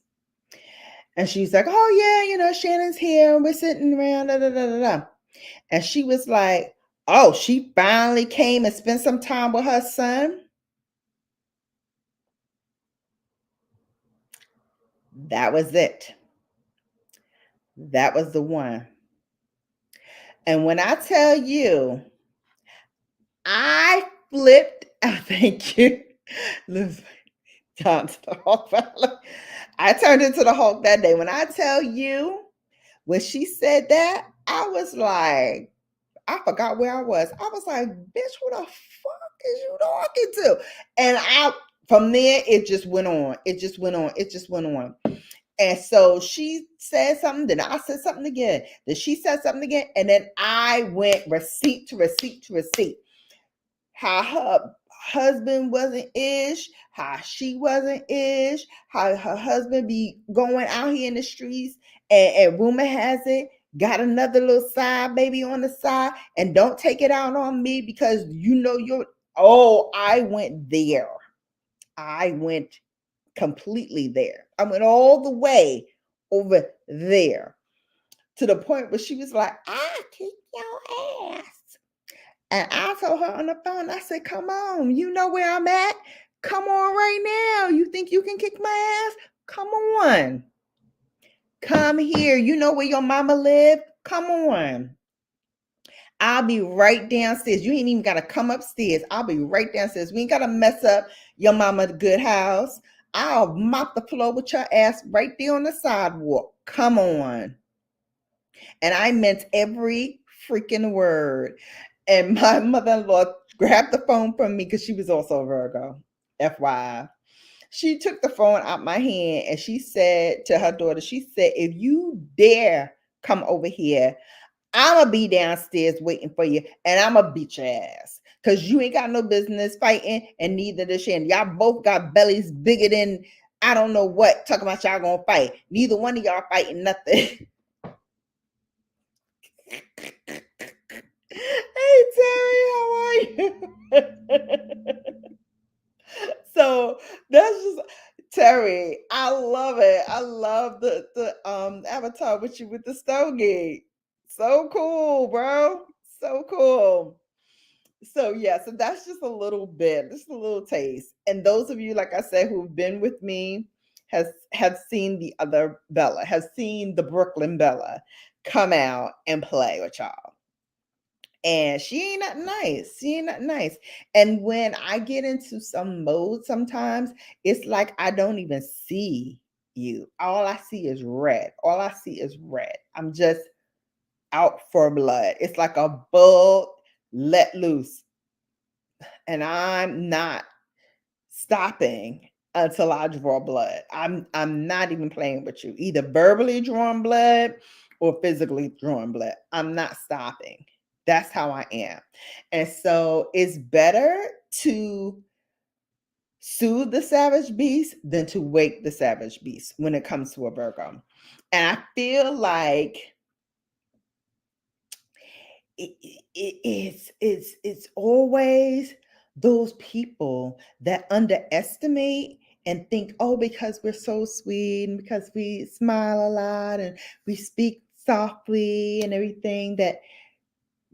B: And she's like, oh yeah, Shannon's here and we're sitting around, da, da, da, da, da. And she was like, oh, she finally came and spent some time with her son. That was it. That was the one. And when I tell you, I flipped. Thank you. I turned into the Hulk that day. When I tell you, when she said that, I was like, I forgot where I was. I was like, bitch, who the fuck is you talking to? And from there, it just went on. It just went on. It just went on. And so she said something, then I said something again. Then she said something again. And then I went receipt to receipt to receipt. How her husband wasn't ish, how she wasn't ish, how her husband be going out here in the streets and rumor has it, got another little side baby on the side, and don't take it out on me because I went there. I went completely there. I went all the way over there to the point where she was like, I kick your ass. And I told her on the phone, I said, come on, you know where I'm at? Come on right now. You think you can kick my ass? Come on. Come here. You know where your mama live? Come on. I'll be right downstairs. You ain't even got to come upstairs. I'll be right downstairs. We ain't got to mess up your mama's good house. I'll mop the floor with your ass right there on the sidewalk. Come on. And I meant every freaking word. And my mother-in-law grabbed the phone from me because she was also a Virgo, FYI. She took the phone out my hand and she said to her daughter, she said, if you dare come over here, I'm going to be downstairs waiting for you and I'm going to beat your ass because you ain't got no business fighting and neither does Shannon. Y'all both got bellies bigger than I don't know what. Talking about y'all going to fight. Neither one of y'all fighting nothing. Hey, Terry, how are you? So that's just Terry. I love it. I love the avatar with you with the stogie. So cool, bro. So cool. So yeah, so that's just a little bit, just a little taste. And those of you, like I said, who've been with me have seen the other Bella, have seen the Brooklyn Bella come out and play with y'all. And she ain't nothing nice. She ain't nothing nice. And when I get into some mode sometimes, it's like I don't even see you. All I see is red. All I see is red. I'm just out for blood. It's like a bull let loose. And I'm not stopping until I draw blood. I'm not even playing with you. Either verbally drawing blood or physically drawing blood. I'm not stopping. That's how I am. And so it's better to soothe the savage beast than to wake the savage beast when it comes to a Virgo. And I feel like it's always those people that underestimate and think, oh, because we're so sweet and because we smile a lot and we speak softly and everything, that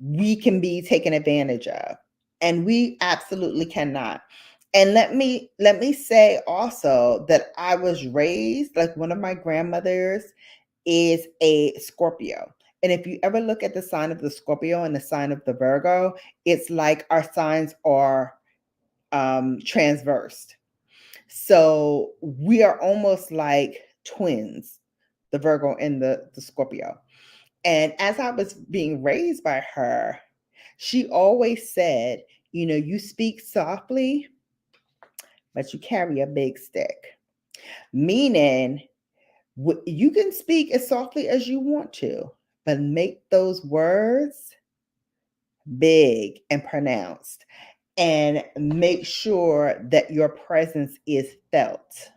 B: we can be taken advantage of. And we absolutely cannot. And let me say also that I was raised, like one of my grandmothers is a Scorpio. And if you ever look at the sign of the Scorpio and the sign of the Virgo, it's like our signs are transversed. So we are almost like twins, the Virgo and the Scorpio. And as I was being raised by her, she always said, you speak softly, but you carry a big stick. Meaning, you can speak as softly as you want to, but make those words big and pronounced, and make sure that your presence is felt.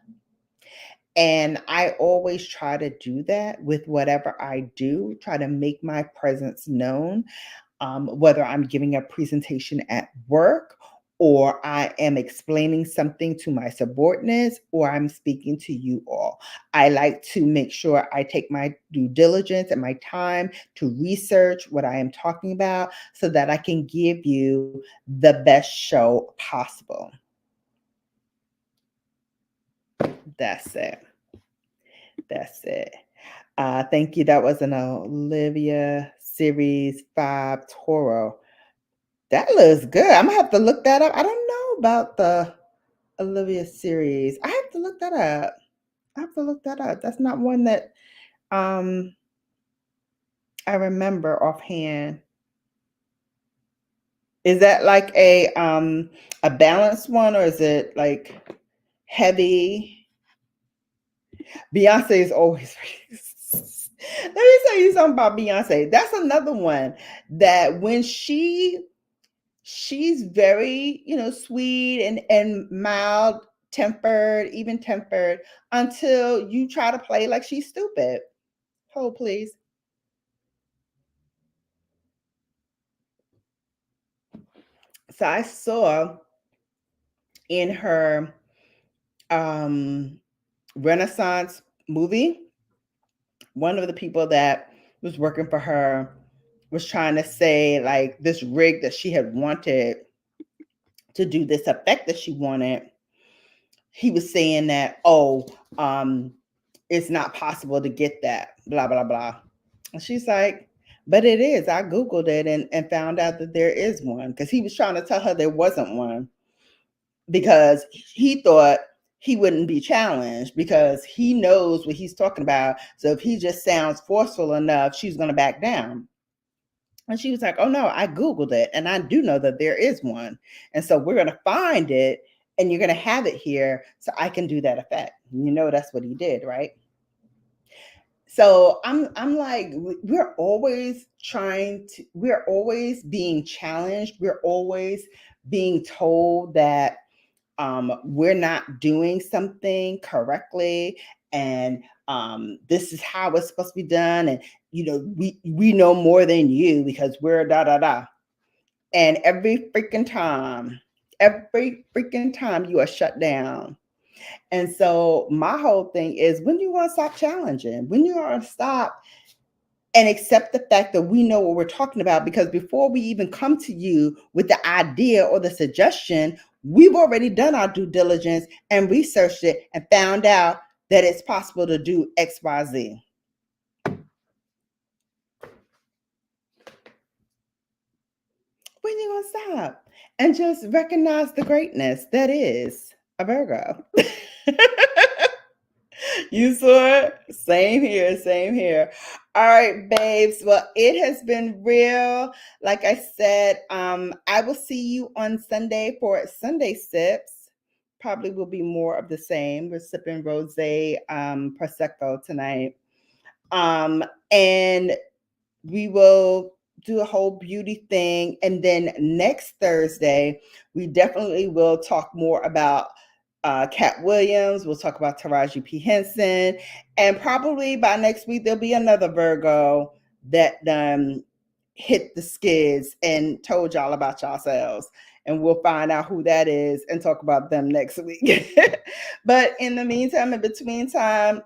B: And I always try to do that with whatever I do, try to make my presence known, whether I'm giving a presentation at work, or I am explaining something to my subordinates, or I'm speaking to you all. I like to make sure I take my due diligence and my time to research what I am talking about so that I can give you the best show possible. That's it. That's it. Thank you. That was an Olivia Series 5 Toro. That looks good. I'm gonna have to look that up. I don't know about the Olivia series. I have to look that up. That's not one that I remember offhand. Is that like a balanced one, or is it like heavy? Beyonce is always let me tell you something about Beyonce. That's another one that when she's very, sweet and mild tempered, even tempered, until you try to play like she's stupid. Hold, please. So I saw in her Renaissance movie, one of the people that was working for her was trying to say like this rig that she had wanted to do this effect that she wanted. He was saying that, it's not possible to get that, blah, blah, blah. And she's like, but it is. I Googled it and found out that there is one, because he was trying to tell her there wasn't one because he thought he wouldn't be challenged because he knows what he's talking about. So if he just sounds forceful enough, she's going to back down. And she was like, oh no, I Googled it and I do know that there is one. And so we're going to find it and you're going to have it here so I can do that effect. That's what he did, right? So I'm like, we're always being challenged. We're always being told that we're not doing something correctly, and this is how it's supposed to be done, and we know more than you because we're da da da. And every freaking time you are shut down. And so my whole thing is, when do you want to stop challenging? When you want to stop and accept the fact that we know what we're talking about? Because before we even come to you with the idea or the suggestion, we've already done our due diligence and researched it and found out that it's possible to do X, Y, Z. When you gonna stop and just recognize the greatness that is a Virgo? You saw it? Same here, same here. All right, babes. Well, it has been real. Like I said, I will see you on Sunday for Sunday Sips. Probably will be more of the same. We're sipping rosé prosecco tonight. And we will do a whole beauty thing. And then next Thursday, we definitely will talk more about Cat Williams. We'll talk about Taraji P. Henson. And probably by next week, there'll be another Virgo that hit the skids and told y'all about yourselves. And we'll find out who that is and talk about them next week. But in the meantime, in between time,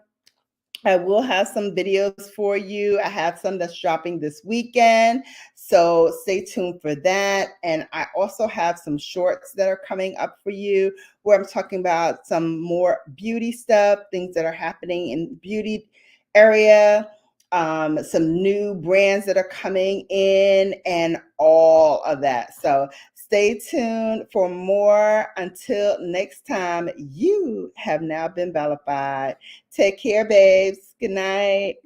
B: I will have some videos for you. I have some that's dropping this weekend, so stay tuned for that. And I also have some shorts that are coming up for you where I'm talking about some more beauty stuff, things that are happening in the beauty area, some new brands that are coming in, and all of that. So stay tuned for more. Until next time, you have now been bellified. Take care, babes. Good night.